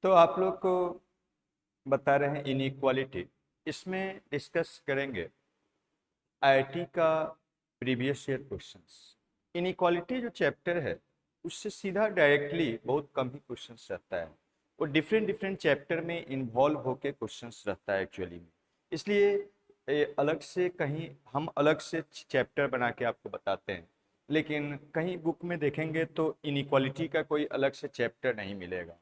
तो आप लोग को बता रहे हैं इनइक्वालिटी। इसमें डिस्कस करेंगे आईआईटी का प्रीवियस ईयर क्वेश्चंस। इनइक्वालिटी जो चैप्टर है उससे सीधा डायरेक्टली बहुत कम ही क्वेश्चंस रहता है। वो डिफरेंट डिफरेंट चैप्टर में इन्वॉल्व होके क्वेश्चंस रहता है एक्चुअली में। इसलिए अलग से कहीं हम अलग से चैप्टर बना के आपको बताते हैं, लेकिन कहीं बुक में देखेंगे तो इनइक्वालिटी का कोई अलग से चैप्टर नहीं मिलेगा।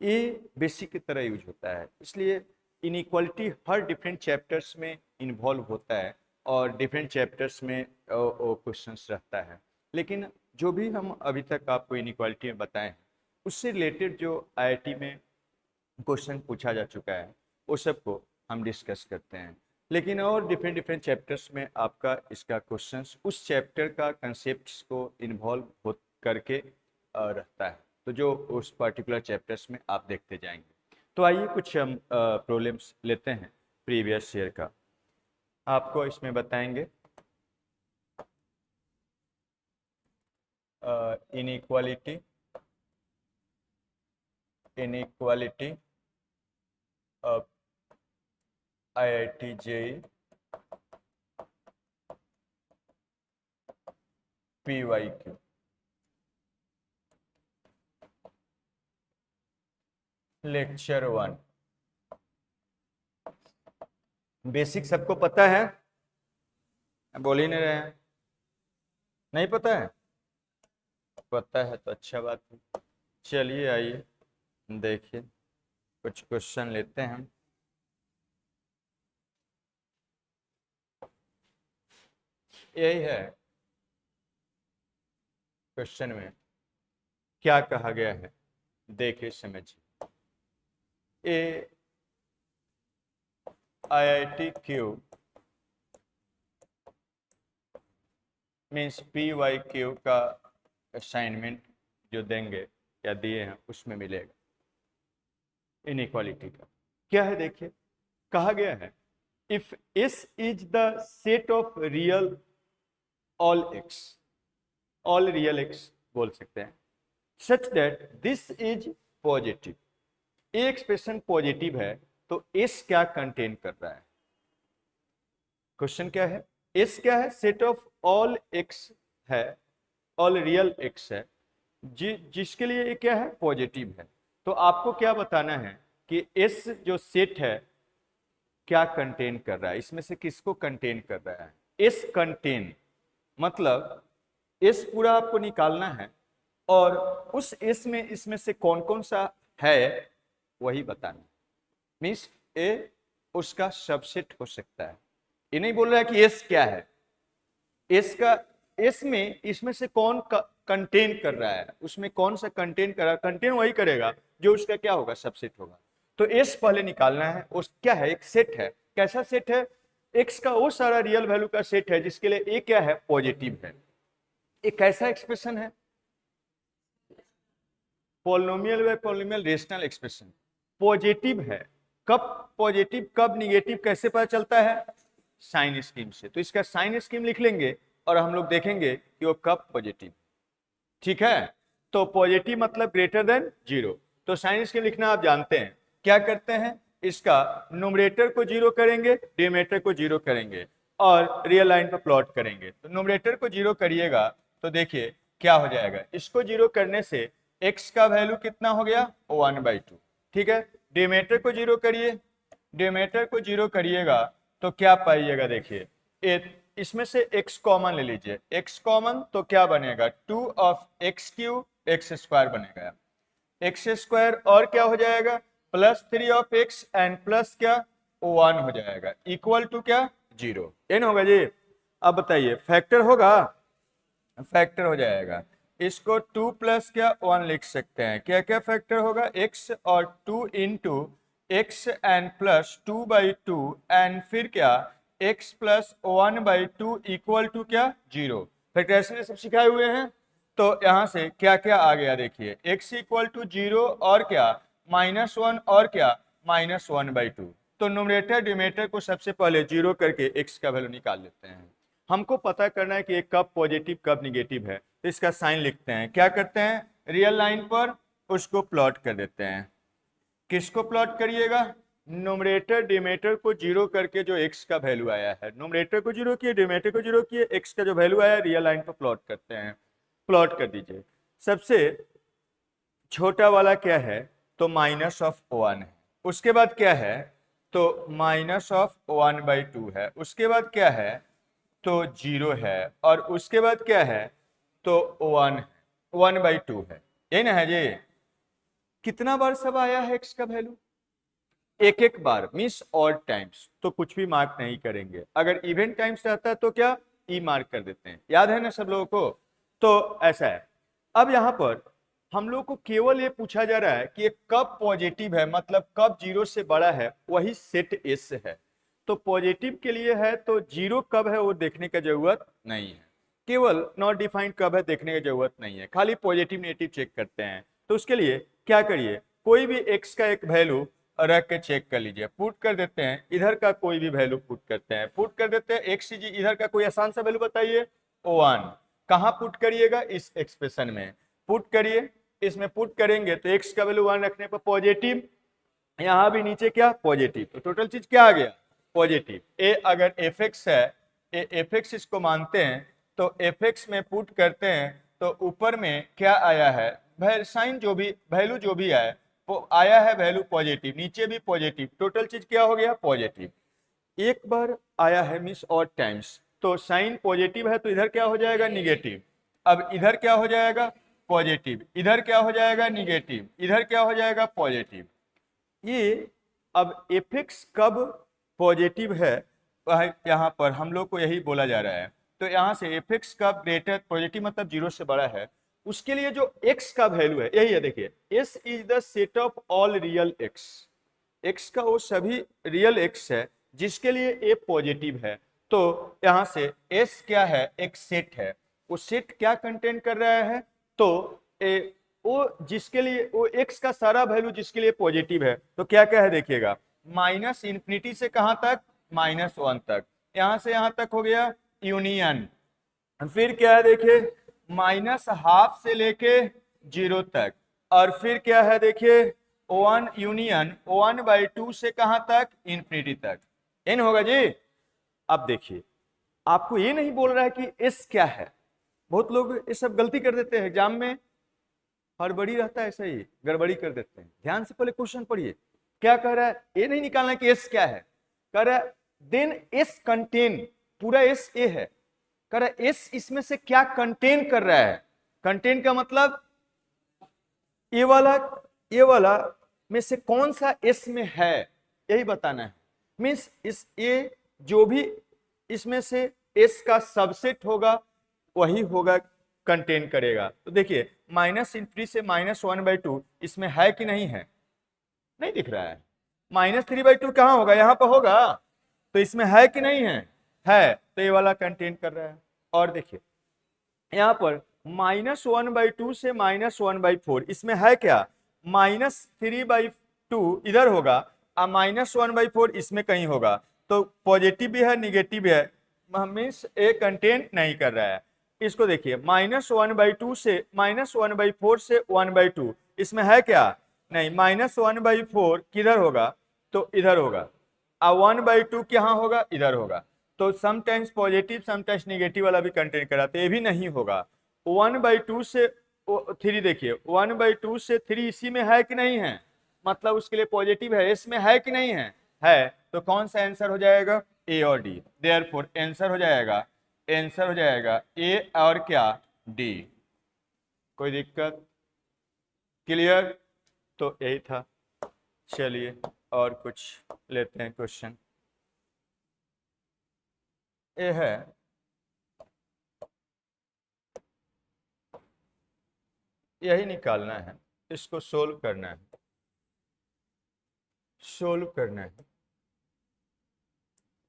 ये बेसिक की तरह यूज होता है, इसलिए इनइक्वालिटी हर डिफरेंट चैप्टर्स में इन्वॉल्व होता है और डिफरेंट चैप्टर्स में क्वेश्चंस रहता है। लेकिन जो भी हम अभी तक आपको इनइक्वालिटी में बताए हैं उससे रिलेटेड जो आईआईटी में क्वेश्चन पूछा जा चुका है वो सबको हम डिस्कस करते हैं। लेकिन और डिफरेंट डिफरेंट चैप्टर्स में आपका इसका क्वेश्चंस उस चैप्टर का कंसेप्ट्स को इन्वॉल्व हो करके रहता है, तो जो उस पर्टिकुलर चैप्टर्स में आप देखते जाएंगे। तो आइए कुछ हम प्रॉब्लम्स लेते हैं प्रीवियस ईयर का, आपको इसमें बताएंगे inequality inequality of IIT JEE PYQ। Lecture 1। Basic सबको पता है? बोल ही नहीं रहे हैं, नहीं पता है? पता है तो अच्छा बात है। चलिए आइए देखिए कुछ क्वेश्चन लेते हैं हम। यही है क्वेश्चन में क्या कहा गया है, देखिए समझिए। ए आईआईटी क्यू मीन्स PYQ का असाइनमेंट जो देंगे या दिए हैं उसमें मिलेगा इनइक्वालिटी का। क्या है देखिए, कहा गया है if S is the set of real all x, all real x बोल सकते हैं, such that this is positive. ये एक्सप्रेशन पॉजिटिव है तो S क्या कंटेन कर रहा है? क्वेश्चन क्या है? S क्या है? सेट ऑफ ऑल x है, ऑल रियल x है, जिसके लिए ये क्या है? पॉजिटिव है। तो आपको क्या बताना है कि S जो सेट है क्या कंटेन कर रहा है, इसमें से किसको कंटेन कर रहा है? S कंटेन मतलब S पूरा आपको निकालना है और उस S में इसमें से कौन कौन सा है वही बताना। मीन्स ए उसका सबसेट हो सकता है। ये नहीं बोल रहा है कि S क्या है, S का S में इसमें से कौन कंटेन कर रहा है, उसमें कौन सा कंटेन कर रहा है, कंटेन वही करेगा जो उसका क्या होगा? सबसेट होगा। तो S पहले निकालना है। उस क्या है? एक सेट है। कैसा सेट है? X का वो सारा रियल वैल्यू का सेट है जिसके लिए ए क्या है? पॉजिटिव है। एक कैसा एक्सप्रेशन है? पॉलिनोमियल व पॉलिनोमियल रेशनल एक्सप्रेशन पॉजिटिव है। कब पॉजिटिव कब निगेटिव कैसे पता चलता है? साइन स्कीम से। तो इसका साइन स्कीम लिख लेंगे और हम लोग देखेंगे कि वो कब पॉजिटिव। ठीक है, तो पॉजिटिव मतलब ग्रेटर देन 0। तो साइन स्कीम लिखना आप जानते हैं। क्या करते हैं? इसका न्यूमरेटर को 0 करेंगे, डिनोमिनेटर को 0 करेंगे और रियल लाइन पर प्लॉट करेंगे। तो न्यूमरेटर को 0 करिएगा तो देखिए क्या हो जाएगा। इसको 0 करने से x का वैल्यू कितना हो गया? 1/2। ठीक है, डिनोमिनेटर को 0 करिए, डिनोमिनेटर को 0 करिएगा तो क्या पाइएगा? देखिए इसमें से x कॉमन ले लीजिए, x कॉमन तो क्या बनेगा? 2 of x cube x square बनेगा, एक्स स्क्वायर और क्या हो जाएगा? +3 ऑफ x एंड प्लस क्या 1 हो जाएगा, इक्वल टू क्या? 0। ये ना होगा जी? अब बताइए फैक्टर होगा? फैक्टर हो जाएगा। इसको 2 प्लस क्या 1 लिख सकते हैं। क्या क्या फैक्टर होगा? x और 2 into x and plus 2/2 and फिर क्या x प्लस 1/2 इक्वल टू क्या 0। फैक्टराइजेशन सब सिखाए हुए हैं। तो यहां से क्या क्या आ गया देखिए, x इक्वल टू 0 और क्या -1 और क्या -1/2। तो न्यूमरेटर डिनोमिनेटर को सबसे पहले 0 करके x का वैल्यू निकाल लेते हैं। हमको पता करना है कि एक कब पॉजिटिव कब निगेटिव है, तो इसका साइन लिखते हैं। क्या करते हैं? रियल लाइन पर उसको प्लॉट कर देते हैं। किसको प्लॉट करिएगा? न्यूमरेटर डिनोमिनेटर को जीरो करके जो x का वैल्यू आया है, न्यूमरेटर को जीरो किए, डिनोमिनेटर को जीरो किए, x का जो वैल्यू आया रियल लाइन पर प्लॉट करते हैं। प्लॉट कर दीजिए। सबसे छोटा वाला क्या है? तो माइनस ऑफ 1 है। उसके बाद क्या है? तो माइनस ऑफ 1/2 है। उसके बाद क्या है? तो 0 है। और उसके बाद क्या है? तो 1/2 है। यही ना है जी? कितना बार सब आया है x का वैल्यू? एक एक बार मीन्स ऑड टाइम्स, तो कुछ भी मार्क नहीं करेंगे। अगर इवन टाइम्स रहता है तो क्या ई मार्क कर देते हैं। याद है ना सब लोगों को? तो ऐसा है। अब यहां पर हम लोग को केवल ये पूछा जा रहा है कि ये कब पॉजिटिव है, मतलब कब जीरो से बड़ा है, वही सेट एस है। तो पॉजिटिव के लिए है तो जीरो कब है वो देखने की जरूरत नहीं है, केवल नॉट डिफाइंड कब है देखने की जरूरत नहीं है, खाली पॉजिटिव नेगेटिव चेक करते हैं। तो उसके लिए क्या करिए, कोई भी एक्स का एक वैल्यू रख के चेक कर लीजिए। पुट कर देते हैं, इधर का कोई भी वैल्यू पुट करते हैं। पुट कर देते हैं एक्स जी, इधर का कोई आसान सा वैल्यू बताइए। 1 कहाँ पुट करिएगा? इस एक्सप्रेशन में पुट करिए। इसमें पुट करेंगे तो एक्स का वैल्यू 1 रखने पर पॉजिटिव, यहां भी नीचे क्या पॉजिटिव, तो टोटल चीज क्या आ गया? पॉजिटिव। ए अगर एफ एक्स है, एफ एक्स इसको मानते हैं तो एफ एक्स में पुट करते हैं तो ऊपर में क्या आया है? साइन जो भी वैल्यू जो भी आए वो आया है वैल्यू पॉजिटिव, नीचे भी पॉजिटिव, टोटल चीज क्या हो गया? पॉजिटिव। एक बार आया है मीन्स ऑड टाइम्स, तो साइन पॉजिटिव है तो इधर क्या हो जाएगा? निगेटिव। अब इधर क्या हो जाएगा? पॉजिटिव। इधर क्या हो जाएगा? निगेटिव। इधर क्या हो जाएगा? पॉजिटिव। ये अब एफेक्स कब पॉजिटिव है वह यहाँ पर हम लोग को यही बोला जा रहा है। तो यहाँ से एफेक्स कब ग्रेटर पॉजिटिव मतलब जीरो से बड़ा है, उसके लिए जो x का वैल्यू है यही है। देखिए s is the set of all real x, x का वो सभी रियल x है जिसके लिए a पॉजिटिव है। तो यहाँ से s क्या है? एक सेट है। वो सेट क्या कंटेन कर रहा है? तो वो जिसके लिए वो x का सारा वैल्यू जिसके लिए पॉजिटिव है, तो क्या क्या है देखिएगा, माइनस इंफिनिटी से कहां तक? -1 तक। यहां से यहां तक हो गया यूनियन। फिर क्या है देखिए, -12 से लेके 0 तक। और फिर क्या है देखिए 1 यूनियन 1/2 से कहां तक? इंफिनिटी तक। इन होगा जी। अब देखिए आपको ये नहीं बोल रहा है कि एस क्या है। बहुत लोग ये सब गलती कर देते हैं एग्जाम में, हड़बड़ी रहता है, ऐसा ही गड़बड़ी कर देते हैं। ध्यान से पहले क्वेश्चन पढ़िए, क्या कह रहा है? ये नहीं निकालना कि एस क्या है, कह रहा है देन एस कंटेन, पूरा एस ए है, कह रहा है एस इसमें से क्या कंटेन कर रहा है। कंटेन का मतलब ये वाला में से कौन सा एस में है, यही बताना है। मीन्स इस ए जो भी इसमें से एस का सबसेट होगा वही होगा, कंटेन करेगा। तो देखिए माइनस इंफिनिटी से -1/2 इसमें है कि नहीं है? नहीं दिख रहा है। -3/2 कहां होगा? यहां पर होगा। तो इसमें है कि नहीं है? है। तो ये वाला कंटेन कर रहा है। और देखिए यहां पर -1/2 से -1/4 इसमें है क्या? -3/2 इधर होगा और -1/4 इसमें कहीं होगा। तो पॉजिटिव भी है निगेटिव भी है, मीन्स ए कंटेन नहीं कर रहा है। इसको देखिए -1/2 से -1/4 से 1/2 इसमें है क्या? नहीं। -1/4 किधर होगा? तो इधर होगा। और 1/2 कहाँ होगा? इधर होगा। तो समटाइम्स पॉजिटिव समटाइम्स निगेटिव वाला भी कंटेन करा, तो ये भी नहीं होगा। 1/2 से 3 देखिए 1/2 से 3 इसी में है कि नहीं है? मतलब उसके लिए पॉजिटिव है, इसमें है कि नहीं है? है। तो कौन सा आंसर हो जाएगा? ए और डी। देयरफॉर आंसर हो जाएगा ए और क्या? डी। कोई दिक्कत? क्लियर? तो यही था। चलिए और कुछ लेते हैं क्वेश्चन। ये है यही निकालना है, इसको सोल्व करना है, सोल्व करना है,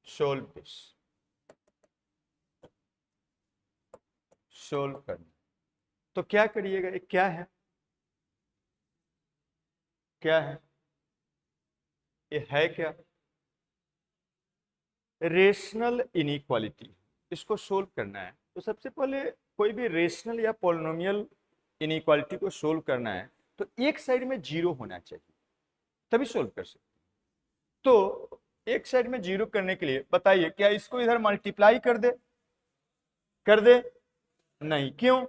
सोल्व दिस, सोल्व करना। तो क्या करिएगा, ये क्या है? क्या है ये? है क्या? Rational inequality. इसको सोल्व करना है तो सबसे पहले कोई भी रेशनल या पॉलिनोमियल इनइक्वालिटी को सोल्व करना है तो एक साइड में जीरो होना चाहिए। तभी सोल्व कर सकते हैं। तो एक साइड में जीरो करने के लिए बताइए क्या इसको इधर मल्टीप्लाई कर दे, कर दे? नहीं, क्यों?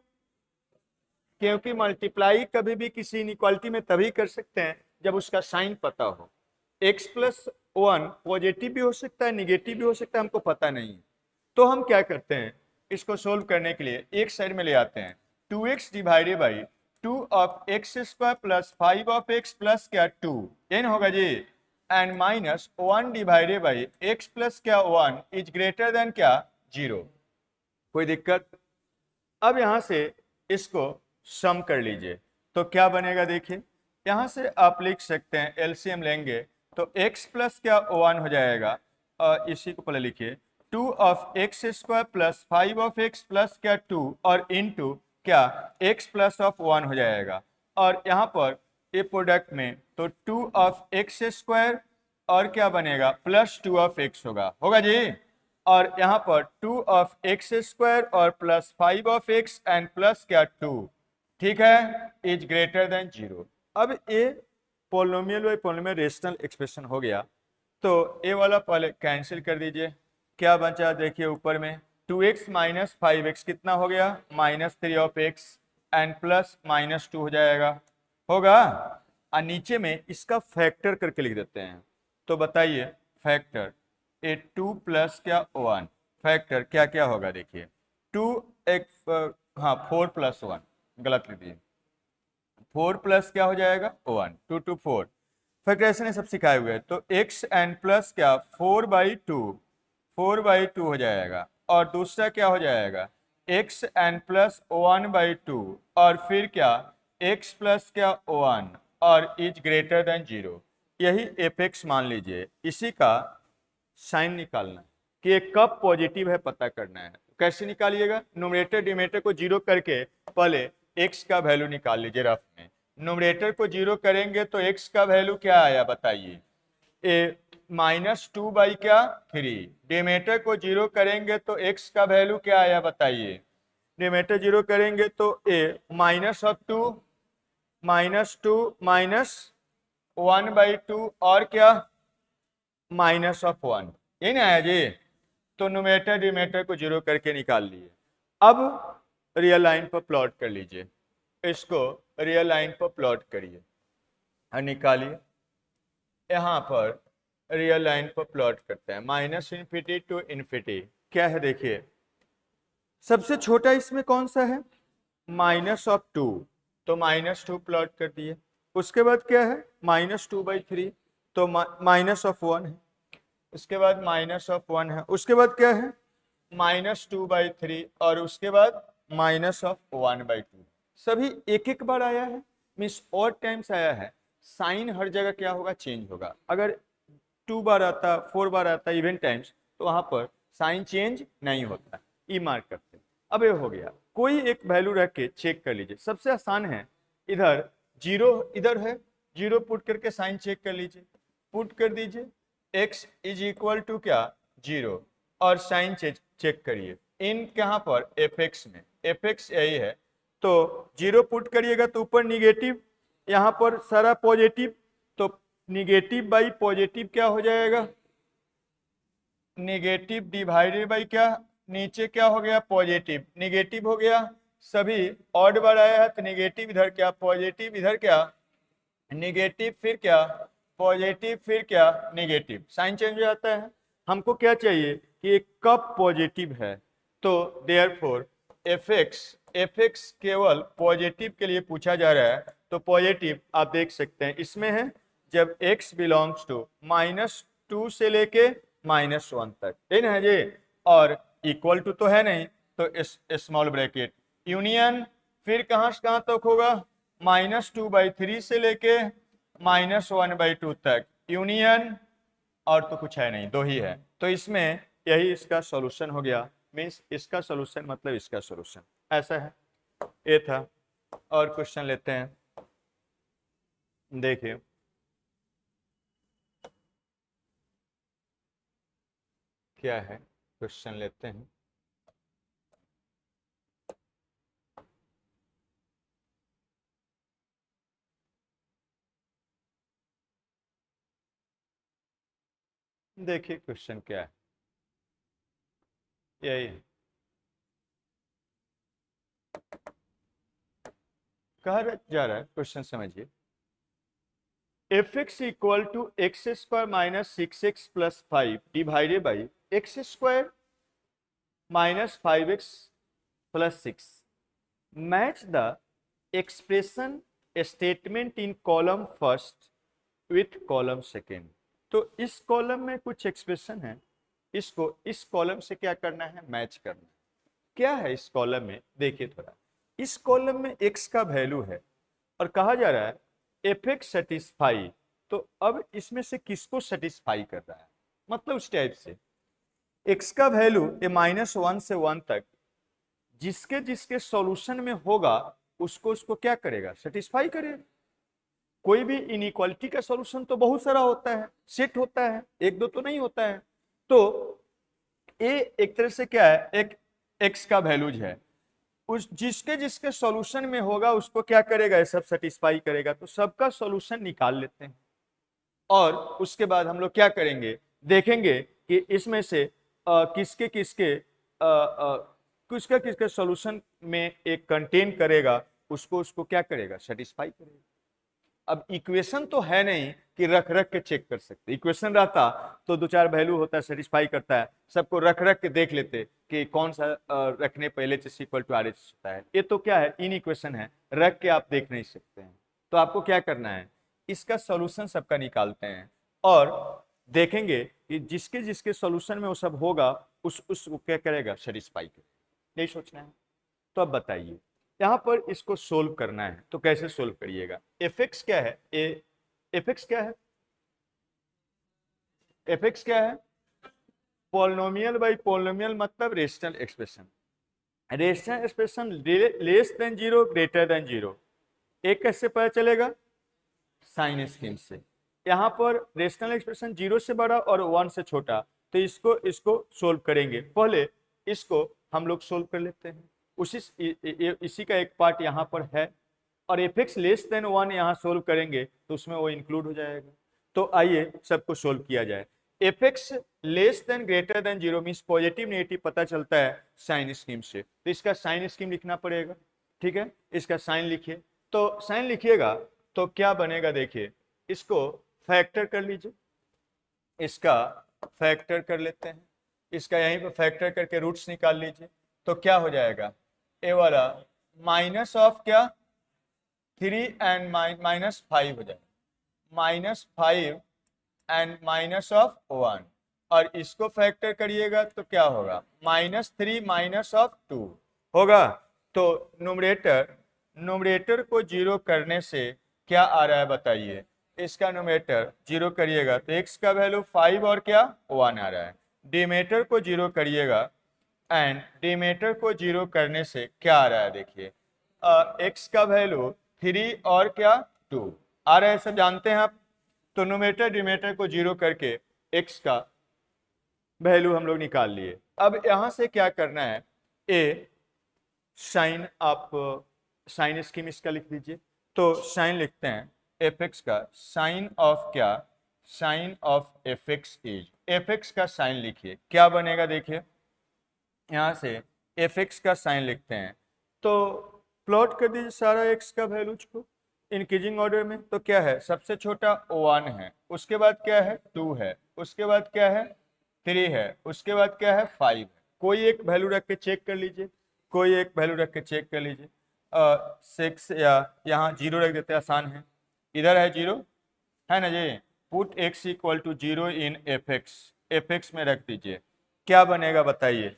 क्योंकि मल्टीप्लाई कभी भी किसी इनइक्वालिटी में तभी कर सकते हैं जब उसका साइन पता हो। x प्लस वन पॉजिटिव भी हो सकता है, निगेटिव भी हो सकता है, हमको पता नहीं है। तो हम क्या करते हैं, इसको सोल्व करने के लिए एक साइड में ले आते हैं 2x divided by 2 of X square plus 5 of X plus क्या 2 n होगा जी, and minus 1 divided by X plus क्या 1 इज ग्रेटर देन क्या 0। कोई दिक्कत? अब यहां से इसको सम कर लीजिए तो क्या बनेगा, देखिए यहां से आप लिख सकते हैं एलसीएम लेंगे तो x प्लस क्या 1 हो जाएगा, और इसी को पहले लिखिए 2 of X square plus 5 of X plus क्या 2 और इनटू क्या x प्लस ऑफ 1 हो जाएगा। और यहाँ पर ये प्रोडक्ट में तो 2 ऑफ एक्स स्क्वायर और क्या बनेगा प्लस 2 ऑफ एक्स होगा जी, और यहाँ पर 2 ऑफ एक्स स्क्वायर और plus 5 of x and plus क्या 2, ठीक है, इज ग्रेटर देन 0। अब ये polynomial by polynomial rational expression हो गया, तो ये वाला पहले कैंसिल कर दीजिए। क्या बचा देखिए ऊपर में 2x माइनस 5x कितना हो गया -3 ऑफ x एंड प्लस -2 हो जाएगा, होगा। और नीचे में इसका फैक्टर करके लिख देते हैं, तो बताइए फैक्टर ए 2 प्लस क्या 1, फैक्टर क्या क्या होगा देखिए 2 एक हाँ 4 प्लस 1, गलत लिख दिए 4 प्लस क्या हो जाएगा 1, 2 टू 4, फैक्टराइजेशन सब सिखाए हुए हैं, तो x एंड प्लस क्या 4/2, 4/2 हो जाएगा, और दूसरा क्या हो जाएगा x एंड प्लस 1/2 और फिर क्या x प्लस क्या 1 और इज ग्रेटर देन 0। यही एपेक्स मान लीजिए, इसी का साइन निकालना है कि ये कब पॉजिटिव है पता करना है। कैसे निकालिएगा, न्यूमरेटर डिनोमिनेटर को जीरो करके पहले x का वैल्यू निकाल लीजिए रफ में। न्यूमरेटर को जीरो करेंगे तो x का वैल्यू क्या आया बताइए, ए -2 बाई क्या 3। डिनोमिनेटर को जीरो करेंगे तो x का वैल्यू क्या आया बताइए, डिनोमिनेटर जीरो करेंगे तो a -2 -1/2 और क्या -1, ये ना आया जी। तो न्यूमरेटर डिनोमिनेटर को जीरो करके निकाल लिए। अब रियल लाइन पर प्लॉट कर लीजिए, इसको रियल लाइन पर प्लॉट करिए और निकालिए। यहाँ पर रियल लाइन पर प्लॉट करते हैं -∞ टू इन्फिनिटी, क्या है देखिए सबसे छोटा इसमें कौन सा है -2, तो -2 प्लॉट कर दिए। उसके बाद क्या है -2/3, तो -1 है। उसके बाद -1 है, उसके बाद क्या है -2/3 और उसके बाद -1/2। सभी एक एक बार आया है, मीन्स और टाइम्स आया है। साइन हर जगह क्या होगा चेंज होगा, अगर 2 बार आता 4 बार आता इवन टाइम्स तो वहां पर साइन चेंज नहीं होता, ई मार्क करते हैं। अब ये हो गया, कोई एक वैल्यू रख के चेक कर लीजिए, सबसे आसान है इधर जीरो, इधर है जीरो पुट करके साइन चेक कर लीजिए, पुट कर दीजिए x इज इक्वल टू क्या 0 और साइन चेक करिए इन कहां पर fx में, fx यही है, तो 0 पुट करिएगा तो ऊपर निगेटिव, यहां पर सारा पॉजिटिव, तो निगेटिव बाई पॉजिटिव क्या हो जाएगा निगेटिव डिवाइडेड बाई क्या, नीचे क्या हो गया पॉजिटिव निगेटिव हो गया, सभी ऑड बार आया है तो निगेटिव इधर क्या पॉजिटिव इधर क्या निगेटिव फिर क्या पॉजिटिव फिर क्या निगेटिव, साइन चेंज हो जाता है। हमको क्या चाहिए कि एक कब पॉजिटिव है, तो देयरफॉर fx केवल पॉजिटिव के लिए पूछा जा रहा है, तो पॉजिटिव आप देख सकते हैं इसमें है जब x बिलोंग्स टू -2 से लेके -1 तक, है ना जी, और इक्वल टू तो है नहीं, तो स्मॉल ब्रैकेट यूनियन फिर कहां से कहां तक होगा -2/3 से लेके -1/2 तक यूनियन, और तो कुछ है नहीं, दो ही है, तो इसमें यही इसका सॉल्यूशन हो गया, मीन्स इसका सॉल्यूशन मतलब इसका सॉल्यूशन, ऐसा है। ये था, और क्वेश्चन लेते हैं, देखिए क्या है, क्वेश्चन लेते हैं। देखिए क्वेश्चन क्या है, यही है। कहा जा रहा है, क्वेश्चन समझिए, f x equal to x square minus 6x plus 5 divided by x square minus 5x plus 6 match the expression statement in column first with column second. तो इस कॉलम में कुछ एक्सप्रेशन है, इसको इस कॉलम से क्या करना है, मैच करना है। क्या है इस कॉलम में, देखिए थोड़ा, इस कॉलम में x का वैल्यू है और कहा जा रहा है एफ एक्स सेटिस्फाई। तो अब इसमें से किसको सेटिस्फाई कर रहा है, मतलब उस टाइप से x का वैल्यू ये -1 से 1 तक जिसके जिसके सॉल्यूशन में होगा उसको उसको क्या करेगा, सेटिस्फाई करेगा। कोई भी इनइक्वालिटी का सॉल्यूशन तो बहुत सारा होता है, सेट होता है, एक दो तो नहीं होता है। तो ये एक तरह से क्या है, एक x का वैल्यूज है, उस जिसके जिसके सॉल्यूशन में होगा उसको क्या करेगा, ये सब सेटिस्फाई करेगा। तो सबका सॉल्यूशन निकाल लेते हैं और उसके बाद हम लोग क्या करेंगे, देखेंगे कि इसमें से किसके किसके किसका किसके सॉल्यूशन में एक कंटेन करेगा, उसको उसको क्या करेगा, सेटिस्फाई करेगा। अब इक्वेशन तो है नहीं कि रख रख के चेक कर सकते, इक्वेशन रहता तो दो चार वैल्यू होता है, सेटिस्फाई करता है, सबको रख रख के देख लेते कि कौन सा रखने पर LHS इक्वल टू RH होता है। ये तो क्या है, इन इक्वेशन है, रख के आप देख नहीं सकते हैं। तो आपको क्या करना है, इसका सॉल्यूशन सबका निकालते हैं और देखेंगे कि जिसके जिसके सॉल्यूशन में वो सब होगा उसको क्या करेगा, सेटिस्फाई करेगा। यही सोचना है। तो अब बताइए, यहां पर इसको सोल्व करना है तो कैसे सोल्व करिएगा। एफ एक्स क्या है, एफ एक्स क्या है, एफ एक्स क्या है, पॉलिनोमियल बाई पॉलिनोमियल मतलब rational expression. Rational expression less than zero greater than zero, एक कैसे पता चलेगा, साइन स्कीम से। यहाँ पर रेशनल एक्सप्रेशन 0 से बड़ा और 1 से छोटा, तो इसको इसको सोल्व करेंगे। पहले इसको हम लोग सोल्व कर लेते हैं, इसी का एक पार्ट यहाँ पर है और एफ एक्स लेस देन 1 यहाँ सोल्व करेंगे तो उसमें वो इंक्लूड हो जाएगा। तो आइए सबको सोल्व किया जाए। F x less than greater than 0 means positive negative पता चलता है साइन स्कीम से, तो इसका साइन स्कीम लिखना पड़ेगा। ठीक है, इसका साइन लिखिए। तो साइन लिखिएगा तो क्या बनेगा, देखिए इसको फैक्टर कर लीजिए, इसका फैक्टर कर लेते हैं, इसका यहीं पर फैक्टर करके रूट्स निकाल लीजिए। तो क्या हो जाएगा, ए वाला माइनस ऑफ क्या 3 एंड -5 हो जाएगा, -5 एंड माइनस ऑफ 1, और इसको फैक्टर करिएगा तो क्या होगा, -3 माइनस ऑफ 2 होगा। तो न्यूमरेटर को 0 करने से क्या आ रहा है बताइए, इसका न्यूमरेटर 0 करिएगा तो x का वैल्यू 5 और क्या 1 आ रहा है। डिमेटर को 0 करिएगा एंड डिमेटर को 0 करने से क्या आ रहा है, देखिए x का वैल्यू 3 और क्या 2 आ रहा है, सब जानते हैं आप। तो न्यूमरेटर डिमेटर को 0 करके x का वैल्यू हम लोग निकाल लिए। अब यहां से क्या करना है, ए साइन, आप साइन स्कीम इसका लिख दीजिए। तो साइन लिखते हैं एफ एक्स का साइन ऑफ क्या, sign of f x is, f x का साइन लिखिए क्या बनेगा, देखिए यहां से एफ एक्स का साइन लिखते हैं तो प्लॉट कर दीजिए सारा एक्स का वैल्यूज को इंक्रीजिंग ऑर्डर में। तो क्या है, सबसे छोटा 1 है, उसके बाद क्या है 2 है, उसके बाद क्या है 3 है, उसके बाद क्या है 5 है। कोई एक वैल्यू रख के चेक कर लीजिए, कोई एक वैल्यू रख के चेक कर लीजिए। 6 या यहाँ 0 रख देते हैं, आसान है, इधर है 0 है ना जी। Put x equal to 0 in F X में रख दीजिए, क्या बनेगा बताइए,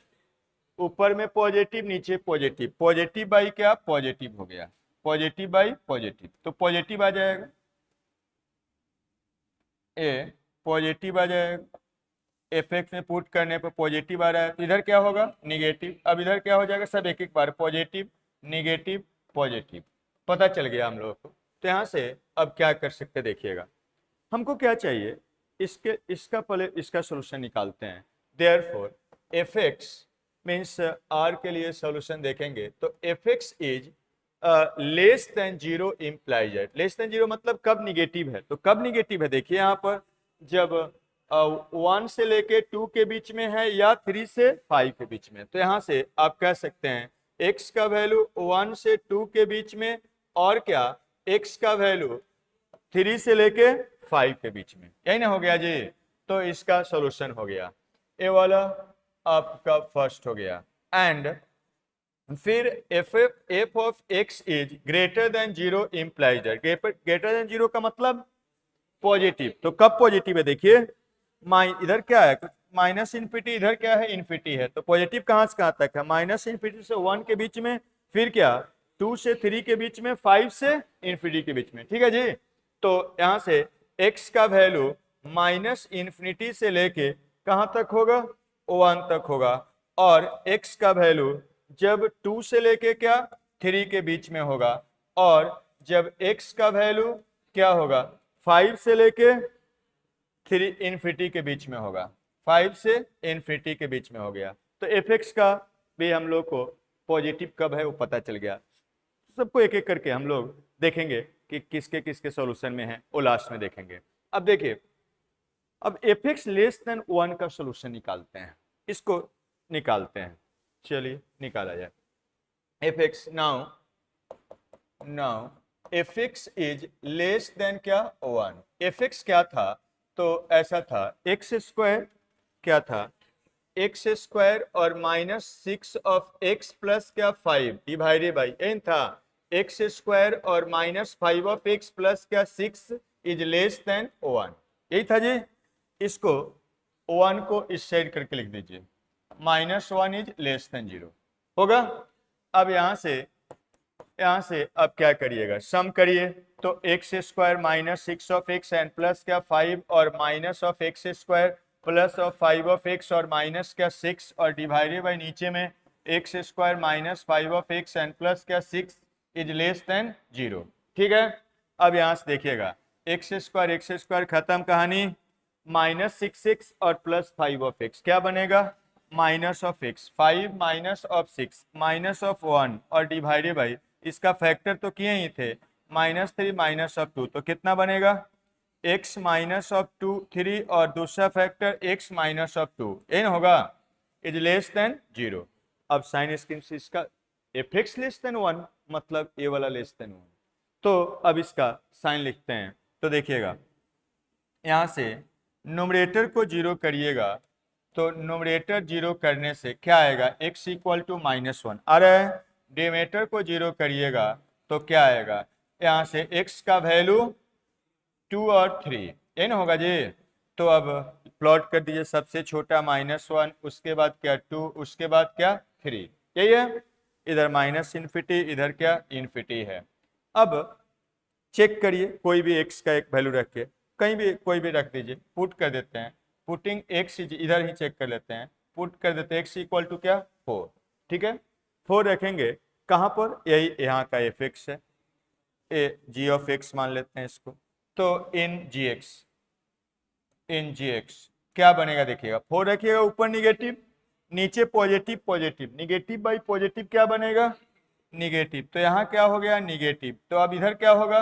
ऊपर में पॉजिटिव नीचे पॉजिटिव, पॉजिटिव बाई क्या पॉजिटिव हो गया, पॉजिटिव बाई पॉजिटिव, तो पॉजिटिव आ जाएगा, ए पॉजिटिव आ जाएगा। एफ एक्स में पुट करने पर पॉजिटिव आ रहा है तो इधर क्या होगा निगेटिव। अब इधर क्या हो जाएगा, सब एक एक बार पॉजिटिव निगेटिव पॉजिटिव, पता चल गया हम लोगों को। तो यहाँ से अब क्या कर सकते देखिएगा, हमको क्या चाहिए, इसका पहले इसका सोल्यूशन निकालते हैं। Therefore f x means R के लिए सोल्यूशन देखेंगे तो f x is less than 0 implies at, less than 0 मतलब कब निगेटिव है, तो कब निगेटिव है देखिए यहाँ पर, जब 1 से लेके 2 के बीच में है या 3 से 5 के बीच में। तो यहाँ से आप कह सकते हैं x का वैल्यू 1 से 2 के बीच में और क्या x का वैल्यू 3 से लेके 5 के बीच में। यही ना हो गया जी। तो इसका सॉल्यूशन हो गया, ये वाला आपका फर्स्ट हो गया। एंड फिर f of x is greater than 0 implies that, greater than 0 का मतलब पॉजिटिव। तो कब पॉजिटिव है देखिए, इधर क्या है माइनस इन्फिनिटी, इधर क्या है इन्फिनिटी है। तो पॉजिटिव कहां से कहां तक है, माइनस इन्फिनिटी से 1 के बीच में, फिर क्या 2 से 3 के बीच में, 5 से इन्फिनिटी के बीच में। ठीक है जी। तो यहां से x का वैल्यू माइनस इन्फिनिटी से लेके कहां तक होगा 1 तक होगा, और x का वैल्यू जब 2 से लेके क्या 3 के बीच में होगा, और जब x का वैल्यू क्या होगा 5 से लेके 3 इन्फिनिटी के बीच में होगा, 5 से इन्फिनिटी के बीच में हो गया। तो fx का भी हम लोग को पॉजिटिव कब है वो पता चल गया। सबको एक एक करके हम लोग देखेंगे कि किसके किसके सॉल्यूशन में है, वो लास्ट में देखेंगे। अब देखिए, अब fx लेस देन 1 का सॉल्यूशन निकालते हैं, इसको निकालते हैं। चलिए निकाला जाए fx। Now fx is less then क्या 1। fx क्या था, तो ऐसा था एक्स स्क्वायर, क्या था एक्स स्क्वायर और माइनस 6 ऑफ एक्स प्लस क्या 5 डिवाइडेड बाई एन था एक्स स्क्वायर और माइनस 5 ऑफ एक्स प्लस क्या 6 इज लेस देन 1। यही था जी। इसको 1 को इस साइड करके लिख दीजिए, -1 इज लेस देन 0 होगा। अब यहाँ से अब क्या करिएगा, सम करिए। तो x square minus 6 of x and plus क्या 5 और minus of X square plus of 5 of x और माइनस क्या 6 और डिवाइडेड बाई नीचे में x square minus 5 of x and plus क्या 6 इज लेस देन 0। ठीक है। अब यहाँ से देखिएगा एक्स स्क्वायर खत्म कहानी, -6x और प्लस 5 ऑफ एक्स क्या बनेगा minus of x, 5 minus of 6 minus of 1 और डिवाइडेड बाई इसका फैक्टर तो किए ही थे -3 माइनस ऑफ 2, तो कितना बनेगा x माइनस ऑफ 3 और दूसरा फैक्टर x माइनस ऑफ 2, ये ना होगा इज लेस देन 0। अब साइन स्क्रीन से इसका fx लेस देन 1 मतलब ये वाला लेस देन 1। तो अब इसका साइन लिखते हैं। तो देखिएगा यहाँ से न्यूमरेटर को 0 करिएगा, तो न्यूमरेटर 0 करने से क्या आएगा x इक्वल टू -1 आ रहा है। डिनोमिनेटर को 0 करिएगा तो क्या आएगा, यहाँ से x का वैल्यू 2 और 3, ये ना होगा जी। तो अब प्लॉट कर दीजिए, सबसे छोटा -1, उसके बाद क्या 2, उसके बाद क्या 3, यही है। इधर माइनस इन्फिनिटी, इधर क्या इन्फिनिटी है। अब चेक करिए, कोई भी x का एक वैल्यू रख के कहीं भी कोई भी रख दीजिए, पुट कर देते हैं। पुटिंग x इधर ही चेक कर लेते हैं, पुट कर देते हैं x इक्वल टू क्या 4। ठीक है, 4 रखेंगे कहाँ पर, यही यहाँ का fx है, g ऑफ x मान लेते हैं इसको। तो इन gx क्या बनेगा देखिएगा, 4 रखिएगा ऊपर निगेटिव, नीचे positive, positive negative by positive क्या बनेगा निगेटिव। तो यहाँ क्या हो गया निगेटिव। तो अब इधर क्या होगा,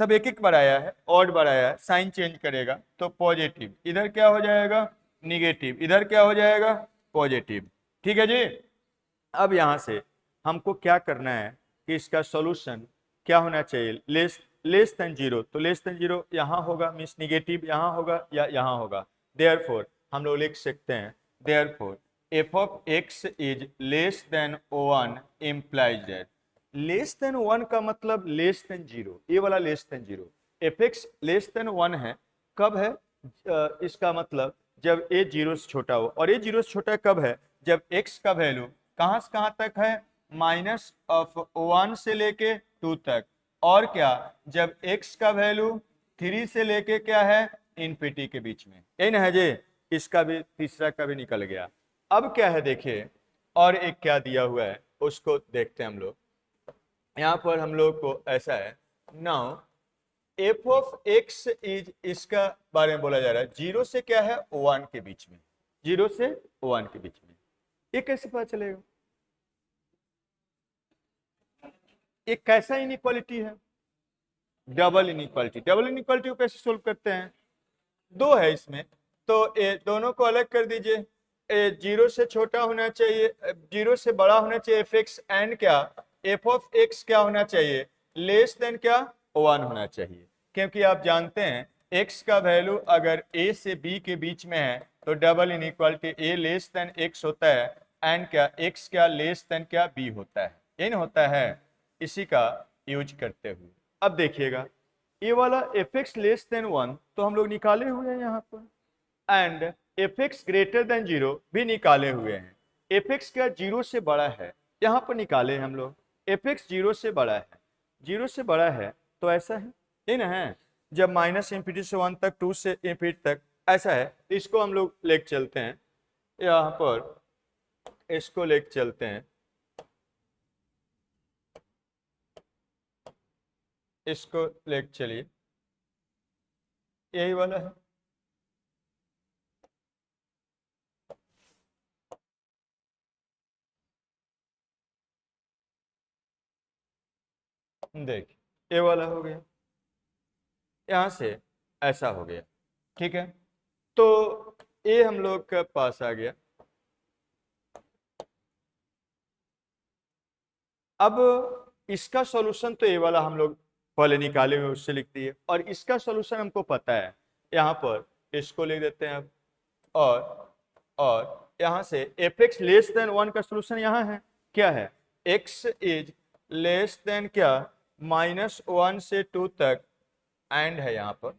सब एक एक बढ़ाया है, ऑड बढ़ाया है, साइन चेंज करेगा तो पॉजिटिव, इधर क्या हो जाएगा निगेटिव, इधर क्या हो जाएगा पॉजिटिव। ठीक है जी। अब यहाँ से हमको क्या करना है कि इसका सॉल्यूशन क्या होना चाहिए, लेस देन 0। तो लेस देन 0 यहाँ होगा, मीन्स निगेटिव यहाँ होगा या यहाँ होगा। देयरफॉर हम लोग लिख सकते हैं, therefore f of x is less then 1 implies that. Less than 1 का मतलब लेस देन 0, ये वाला less than 0। fx less than 1 है, कब है इसका मतलब जब a 0 से छोटा हो, और a 0 से छोटा कब है जब x का वैल्यू कहां से कहां तक है माइनस ऑफ 1 से लेके 2 तक, और क्या जब x का वैल्यू 3 से लेके क्या है इन्फिनिटी के बीच में, यही ना है जी। इसका भी तीसरा का भी निकल गया। अब क्या है देखिए, और एक क्या दिया हुआ है उसको देखते हैं हम लोग। यहाँ पर हम लोग को ऐसा है, now f of x is, इसका बारे में बोला जा रहा है 0 से क्या है 1 के बीच में, 0 से 1 के बीच में। ये कैसे पता चलेगा, एक कैसा इनइक्वालिटी है, डबल इनइक्वालिटी। डबल इनइक्वालिटी को कैसे सोल्व करते हैं, दो है इसमें, तो दोनों को अलग कर दीजिए। 0 से छोटा होना चाहिए, 0 से बड़ा होना चाहिए एफ एक्स, एंड क्या एफ ऑफ एक्स क्या होना चाहिए, लेस देन क्या 1 होना चाहिए। क्योंकि आप जानते हैं x का वैल्यू अगर a से b के बीच में है तो double inequality a less than x होता है, एंड क्या x क्या लेस देन क्या b होता है, ये नहीं होता है। इसी का यूज करते हुए अब देखिएगा ये वाला एफ एक्स लेस देन 1 तो हम लोग निकाले हुए हैं यहाँ पर, and F x greater than 0 भी निकाले हुए हैं। एफ एक्स क्या 0 से बड़ा है, यहाँ पर निकाले हम लोग। एफ एक्स 0 से बड़ा है, 0 से बड़ा है तो ऐसा है, ये ना है। जब माइनस इंफिनिटी से 1 तक, 2 से इंफिनिटी तक ऐसा है, तो इसको हम लोग लेके चलते हैं यहाँ पर, इसको लेके चलते हैं, इसको लेके चलिए, यही वाला है। देखिए ये वाला हो गया, यहां से ऐसा हो गया, ठीक है। तो ये हम लोग का पास आ गया। अब इसका सॉल्यूशन तो ये वाला हम लोग पहले निकाले हुए उससे लिख दिए, और इसका सॉल्यूशन हमको पता है, यहाँ पर इसको लिख देते हैं अब। और यहाँ से एफ एक्स लेस देन 1 का सॉल्यूशन यहाँ है, क्या है, x इज लेस देन क्या -1 से 2 तक, एंड है यहाँ पर,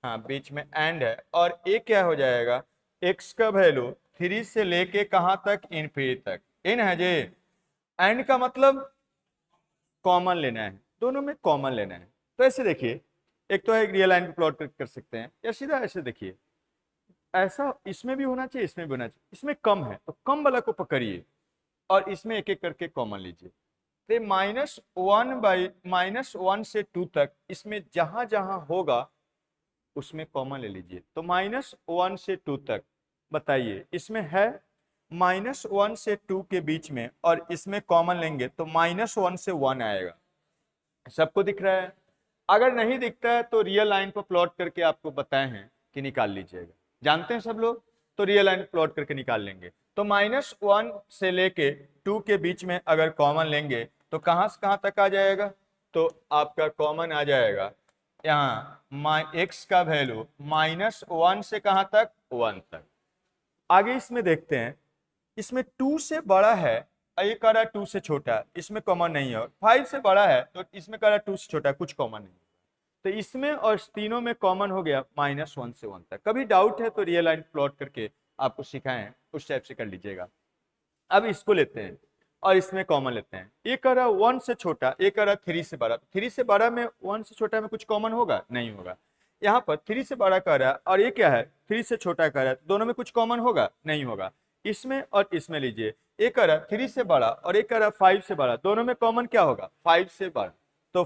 हाँ बीच में एंड है, और ये क्या हो जाएगा, x का वैल्यू 3 से लेके कहाँ तक, इनफिनिटी तक, इन है जी। एंड का मतलब कॉमन लेना है, दोनों में कॉमन लेना है। तो ऐसे देखिए, एक तो है रियल लाइन पे प्लॉट कर सकते हैं, या सीधा ऐसे देखिए, ऐसा इसमें भी होना चाहिए, इसमें भी होना चाहिए। इसमें कम है तो कम वाला को पकड़िए, और इसमें एक एक करके कॉमन लीजिए। तो -1 से 2 तक इसमें जहां जहां होगा उसमें कॉमन ले लीजिए। तो -1 से 2 तक बताइए, इसमें है -1 से 2 के बीच में, और इसमें कॉमन लेंगे तो -1 से 1 आएगा। सबको दिख रहा है? अगर नहीं दिखता है तो रियल लाइन पर प्लॉट करके आपको बताए हैं कि निकाल लीजिएगा, जानते हैं सब लोग, तो रियल लाइन प्लॉट करके निकाल लेंगे। तो -1 से लेके 2 के बीच में अगर कॉमन लेंगे तो कहां से कहां तक आ जाएगा, तो आपका कॉमन आ जाएगा यहाँ x का वैल्यू -1 से कहां तक, 1 तक। आगे इसमें देखते हैं, इसमें 2 से बड़ा है, ये कह रहा है 2 से छोटा है, इसमें कॉमन नहीं है। 5 से बड़ा है तो इसमें कह रहा है 2 से छोटा है, कुछ कॉमन नहीं। तो इसमें और तीनों में कॉमन हो गया -1 से 1 तक। कभी डाउट है तो रियल लाइन प्लॉट करके आपको सिखाएं, उस टाइप से कर लीजिएगा। अब इसको लेते हैं और इसमें कॉमन लेते हैं। ये कह रहा है 1 से छोटा, ये कह रहा है 3 से बड़ा। 3 से बड़ा में 1 से छोटा में कुछ कॉमन होगा, नहीं होगा। यहाँ पर 3 से बड़ा कह रहा है, और ये क्या है 3 से छोटा कह रहा है, दोनों में कुछ कॉमन होगा, नहीं होगा। इसमें और इसमें लीजिए, ये कह रहा है 3 से बड़ा और ये कह रहा है 5 से बड़ा, दोनों में कॉमन क्या होगा, 5 से बड़ा। तो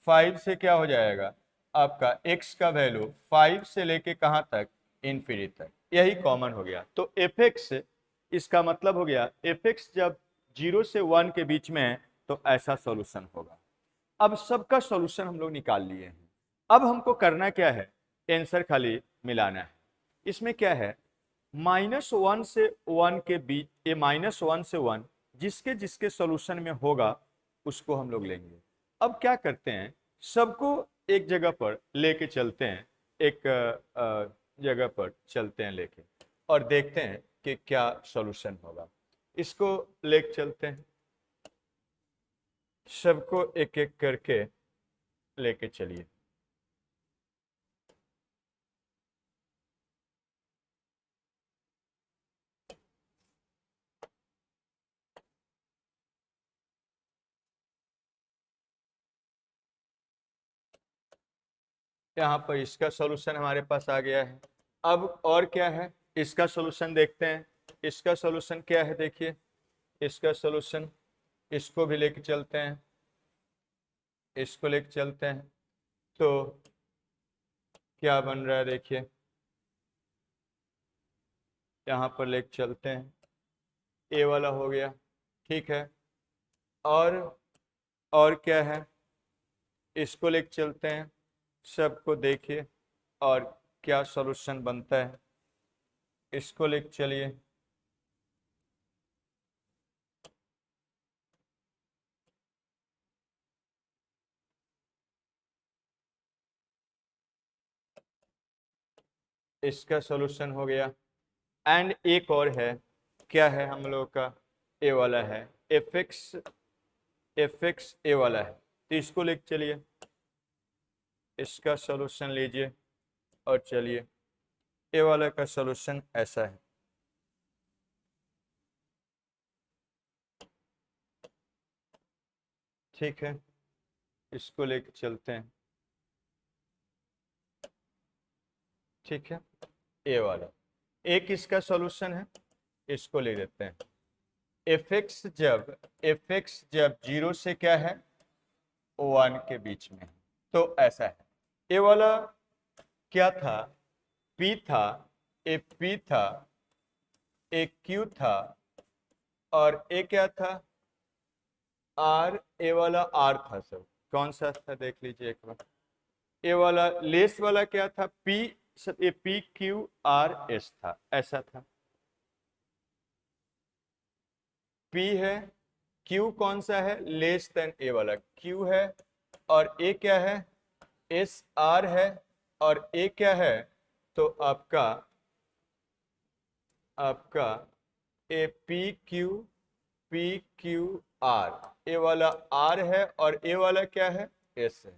5 से क्या हो जाएगा आपका, x का वैल्यू 5 से लेके कहां तक, इनफिनिटी तक, यही कॉमन हो गया। तो एफ एक्स, इसका मतलब हो गया एफ एक्स जब 0 से 1 के बीच में है तो ऐसा सॉल्यूशन होगा। अब सबका सॉल्यूशन हम लोग निकाल लिए हैं। अब हमको करना क्या है, आंसर खाली मिलाना है। इसमें क्या है, -1 से 1 के बीच, ये -1 से 1 जिसके जिसके सॉल्यूशन में होगा उसको हम लोग लेंगे। अब क्या करते हैं, सबको एक जगह पर लेके चलते हैं, एक जगह पर चलते हैं लेके, और देखते हैं कि क्या सॉल्यूशन होगा। इसको लेके चलते हैं, सबको एक एक करके लेके चलिए। यहाँ पर इसका सॉल्यूशन हमारे पास आ गया है। अब और क्या है, इसका सॉल्यूशन देखते हैं। इसका सॉल्यूशन क्या है, देखिए इसका सॉल्यूशन, इसको भी लेके चलते हैं, इसको लेके चलते हैं। तो क्या बन रहा है देखिए, यहाँ पर लेके चलते हैं, ए वाला हो गया, ठीक है। और और क्या है, इसको लेके चलते हैं, सबको देखिए, और क्या सॉल्यूशन बनता है, इसको लिख चलिए। इसका सॉल्यूशन हो गया। एंड एक और है, क्या है हम लोग का, ए वाला है, एफ एक्स ए वाला है, तो इसको लिख चलिए, इसका सॉल्यूशन लीजिए और चलिए ए वाला का सॉल्यूशन ऐसा है। ठीक है, इसको लेके चलते हैं। ठीक है, ए वाला एक इसका सॉल्यूशन है, इसको ले लेते हैं। एफ एक्स जब 0 से क्या है, 1 के बीच में है, तो ऐसा है। ए वाला क्या था, पी था, ए पी था, ए क्यू था, और ए क्या था, आर। ए वाला आर था। सब कौन सा था देख लीजिए एक बार। ए वाला लेस वाला क्या था, पी, सब A P Q R S था, ऐसा था। पी है, क्यू कौन सा है, लेस देन ए वाला क्यू है, और ए क्या है, एस आर है, और ए क्या है, तो आपका आपका ए पी क्यू आर। ए वाला आर है और ए वाला क्या है, एस है,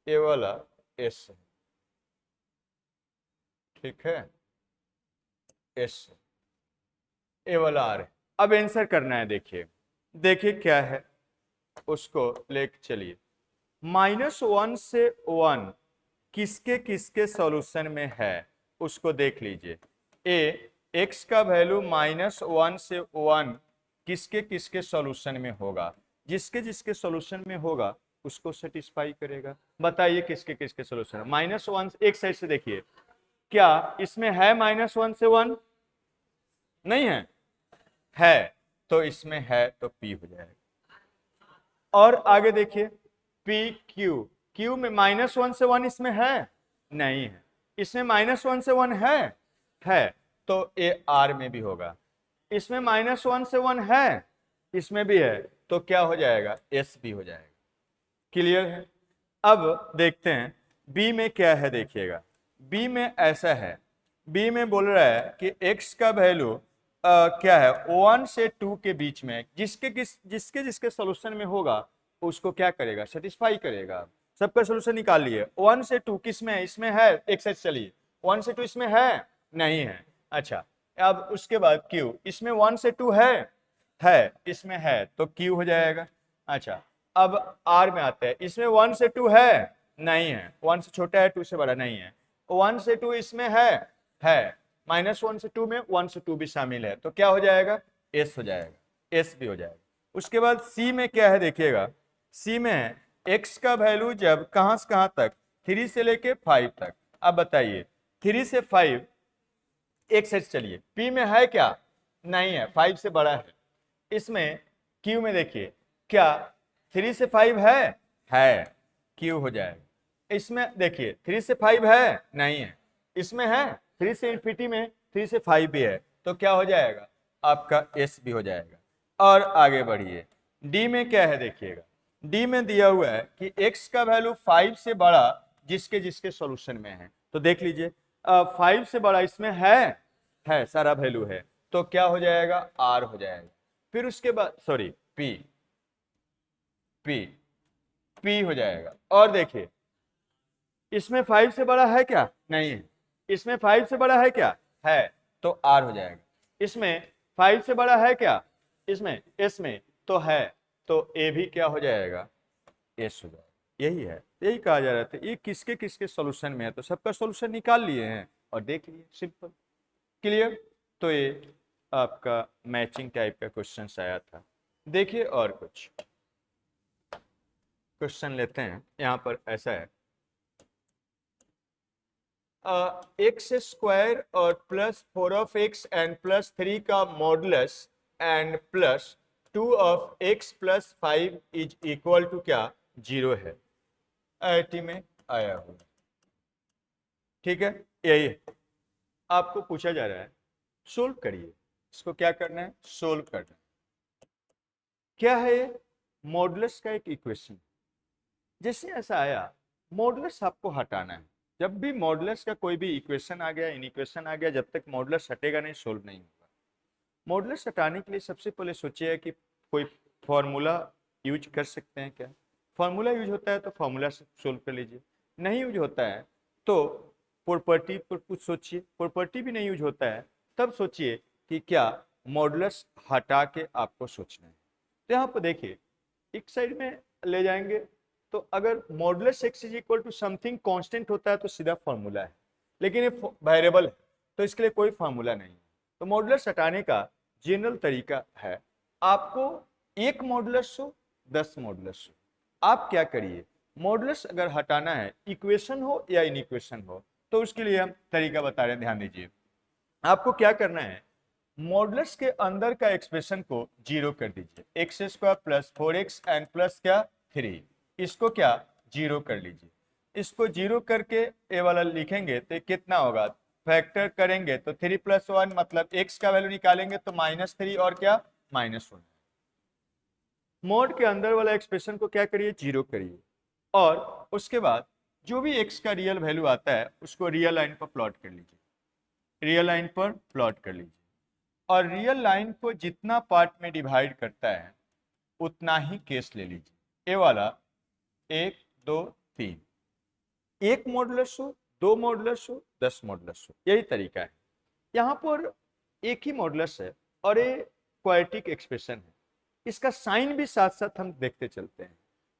ए वाला एस है। ठीक है, एस, ए वाला आर है। अब आंसर करना है, देखिए देखिए क्या है, उसको लेके चलिए। -1 से 1 किसके किसके सॉल्यूशन में है, उसको देख लीजिए। ए एक्स का वैल्यू -1 से 1 किसके किसके सॉल्यूशन में होगा, जिसके जिसके सॉल्यूशन में होगा उसको सेटिस्फाई करेगा। बताइए किसके किसके सॉल्यूशन, -1 एक साइड से देखिए, क्या इसमें है -1 से 1, नहीं है, तो इसमें है तो पी हो जाएगा। और आगे देखिए, पी क्यू, क्यू में -1 से 1 इसमें है, नहीं है, इसमें -1 से 1 है, तो ए आर में भी होगा। इसमें -1 से 1 है, इसमें भी है, तो क्या हो जाएगा, एस भी हो जाएगा। क्लियर है। अब देखते हैं बी में क्या है, देखिएगा बी में ऐसा है, बी में बोल रहा है कि x का वैल्यू क्या है, 1 से 2 के बीच में, जिसके जिसके सोल्यूशन में होगा उसको क्या करेगा, सेटिस्फाई करेगा। सबका सोल्यूशन निकाल लिए। 1 से 2 किस में है, इसमें है, एक साइड चलिए, 1 से 2 इसमें है, नहीं है। अच्छा, अब उसके बाद q, इसमें 1 से 2 है, इसमें है, तो q हो जाएगा। अच्छा, अब r में आते हैं, इसमें 1 से 2 है, नहीं है, 1 से छोटा है, 2 से बड़ा नहीं है। 1 से 2 इसमें है, -1 से 2 में 1 से 2 भी शामिल है, तो क्या हो जाएगा, एस हो जाएगा, एस भी हो जाएगा। उसके बाद सी में क्या है, देखिएगा सी में x का वैल्यू जब कहां से कहां तक, 3 से लेके 5 तक। अब बताइए 3 से 5, एक सेट चलिए, p में है क्या, नहीं है, 5 से बड़ा है। इसमें q में देखिए, क्या 3 से 5 है, q हो जाएगा। इसमें देखिए 3 से 5 है, नहीं है, इसमें है 3 से इंफिनिटी में 3 से 5 भी है, तो क्या हो जाएगा, आपका s भी हो जाएगा। और आगे बढ़िए, d में क्या है, देखिएगा d में दिया हुआ है कि x का वैल्यू 5 से बड़ा जिसके जिसके सॉल्यूशन में है, तो देख लीजिए 5 से बड़ा इसमें है सारा वैल्यू है, तो क्या हो जाएगा, r हो जाएगा। फिर उसके बाद सॉरी p हो जाएगा। और देखिए इसमें 5 से बड़ा है क्या, नहीं है, इसमें 5 से बड़ा है क्या, है, तो r हो जाएगा। इसमें 5 से बड़ा है क्या, इसमें तो है, तो a भी क्या हो जाएगा, s हो जाएगा। यही है, यही कहा जा रहा था, ये किसके किसके सॉल्यूशन में है, तो सबका सॉल्यूशन निकाल लिए हैं और देख लिए, सिंपल। क्लियर। तो ये आपका मैचिंग टाइप का क्वेश्चन आया था। देखिए और कुछ क्वेश्चन लेते हैं, यहां पर ऐसा है, एक्स स्क्वायर और +4 ऑफ एक्स एंड +3 का modulus and +2 of x +5 is equal to क्या, 0 है। IIT में आया हुआ, ठीक है। यही है, आपको पूछा जा रहा है सोल्व करिए, इसको क्या करना है, सोल्व करना है। क्या है ये, मॉडुलस का एक इक्वेशन। जैसे ऐसा आया, मॉडुलस आपको हटाना है। जब भी मॉडुलस का कोई भी इक्वेशन आ गया, इनइक्वेशन आ गया, जब तक मॉडुलस हटेगा नहीं, सोल्व नहीं होगा। मॉडुलस हटाने के लिए सबसे पहले सोचिए कि कोई फॉर्मूला यूज कर सकते हैं क्या। फॉर्मूला यूज होता है तो फॉर्मूला से सोल्व कर लीजिए, नहीं यूज होता है तो प्रॉपर्टी पर कुछ सोचिए, प्रॉपर्टी भी नहीं यूज होता है तब सोचिए कि क्या मॉडुलस हटा के आपको सोचना है। तो यहाँ पर देखिए, एक साइड में ले जाएंगे तो अगर modulus x is equal to something constant होता है तो सीधा फॉर्मूला है, लेकिन ये वेरिएबल है तो इसके लिए कोई फार्मूला नहीं है। तो मॉडुलस हटाने का जनरल तरीका है, आपको एक मॉडुलस हो 10 मॉडुलस हो, आप क्या करिए, मॉडुलस अगर हटाना है, इक्वेशन हो या इनइक्वेशन हो, तो उसके लिए हम तरीका बता रहे हैं, ध्यान दीजिए। आपको क्या करना है, मॉडुलस के अंदर का एक्सप्रेशन को जीरो कर दीजिए, x square plus 4x and plus क्या 3, इसको क्या जीरो कर लीजिए। इसको जीरो करके ए वाला लिखेंगे तो कितना होगा, फैक्टर करेंगे तो 3 + 1 मतलब x का वैल्यू निकालेंगे तो -3 और क्या -1। मोड के अंदर वाला एक्सप्रेशन को क्या करिए, जीरो करिए, और उसके बाद जो भी x का रियल वैल्यू आता है उसको रियल लाइन पर प्लॉट कर लीजिए, रियल लाइन पर प्लॉट कर लीजिए, और रियल लाइन को जितना पार्ट में डिवाइड करता है उतना ही केस ले लीजिए। ए वाला 1 2 3, एक मॉडुलस हो, 2 मॉडुलस हो, 10 मॉडुलस हो, यही तरीका है। यहाँ पर एक ही मॉडुलस है और ये क्वाड्रेटिक एक्सप्रेशन है, इसका साइन भी साथ साथ हम देखते चलते हैं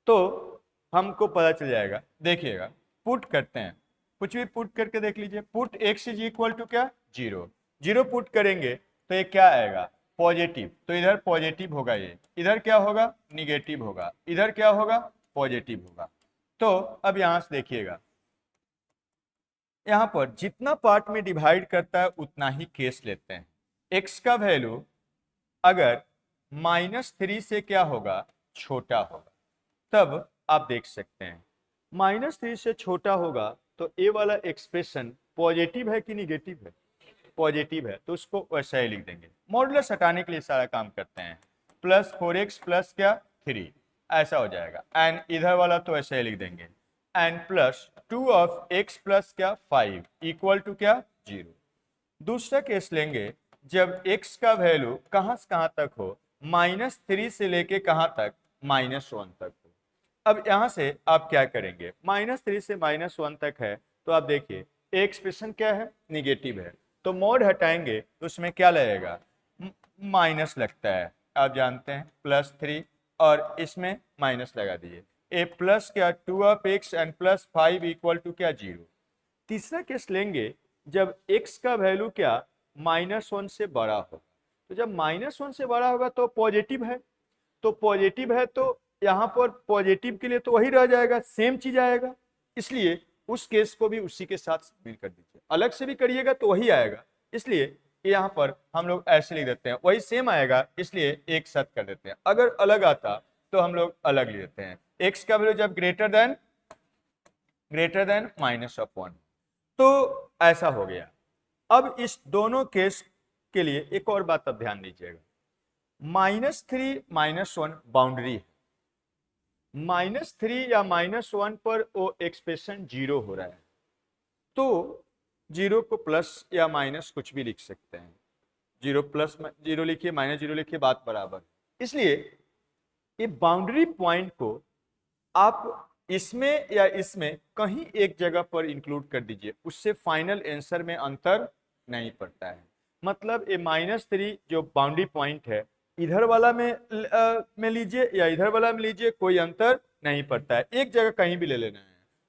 तो हमको पता चल जाएगा। देखिएगा, पुट करते हैं, कुछ भी पुट करके देख लीजिए, put x is equal to क्या 0, 0 पुट करेंगे तो ये क्या आएगा पॉजिटिव, तो इधर पॉजिटिव होगा, ये इधर क्या होगा निगेटिव होगा, इधर क्या होगा पॉजिटिव होगा। तो अब यहां से देखिएगा, यहाँ पर जितना पार्ट में डिवाइड करता है उतना ही केस लेते हैं। x का वैल्यू अगर -3 से क्या होगा छोटा होगा, तब आप देख सकते हैं -3 से छोटा होगा तो ए वाला एक्सप्रेशन पॉजिटिव है कि निगेटिव है, पॉजिटिव है, तो उसको वैसा ही लिख देंगे। मॉडुलस हटाने के लिए सारा काम करते हैं, प्लस 4x प्लस क्या 3 ऐसा हो जाएगा, एंड इधर वाला तो ऐसा ही लिख देंगे, and plus 2 of x plus क्या 5 इक्वल टू क्या 0। दूसरा केस लेंगे जब x का वैल्यू कहां से कहां तक हो, -3 से लेके कहां तक -1 तक हो। अब यहां से आप क्या करेंगे, -3 से -1 तक है तो आप देखिए एक्सप्रेशन क्या है निगेटिव है, तो मॉड हटाएंगे तो उसमें क्या लगेगा माइनस लगता है, आप जानते हैं +3 और इसमें माइनस लगा दीजिए, ए प्लस क्या 2 of x and plus 5 equal to क्या 0। तीसरा केस लेंगे जब x का वैल्यू क्या -1 से बड़ा हो, तो जब -1 से बड़ा होगा तो पॉजिटिव है, तो पॉजिटिव है तो यहाँ पर पॉजिटिव के लिए तो वही रह जाएगा, सेम चीज आएगा, इसलिए उस केस को भी उसी के साथ शामिल कर दीजिए। अलग से भी करिएगा तो वही आएगा, इसलिए यहाँ पर हम लोग ऐसे लिख देते हैं, वही सेम आएगा इसलिए एक साथ कर देते हैं। अगर अलग आता तो हम लोग अलग लिख देते हैं, एक्स का वैल्यू जब ग्रेटर देन -1 तो ऐसा हो गया। अब इस दोनों केस के लिए एक और बात अब ध्यान दीजिएगा, -3 -1 बाउंड्री है, -3 या -1 पर वो एक्सप्रेशन 0 हो रहा है, तो 0 को प्लस या माइनस कुछ भी लिख सकते हैं, 0 प्लस 0 लिखिए -0 लिखिए, बात बराबर। इसलिए ये बाउंड्री पॉइंट को आप इसमें या इसमें कहीं एक जगह पर इंक्लूड कर दीजिए, उससे फाइनल आंसर में अंतर नहीं पड़ता है। मतलब ये -3 जो बाउंड्री पॉइंट है इधर वाला में लीजिए या इधर वाला में लीजिए, कोई अंतर नहीं पड़ता है, एक जगह कहीं भी ले लेना है।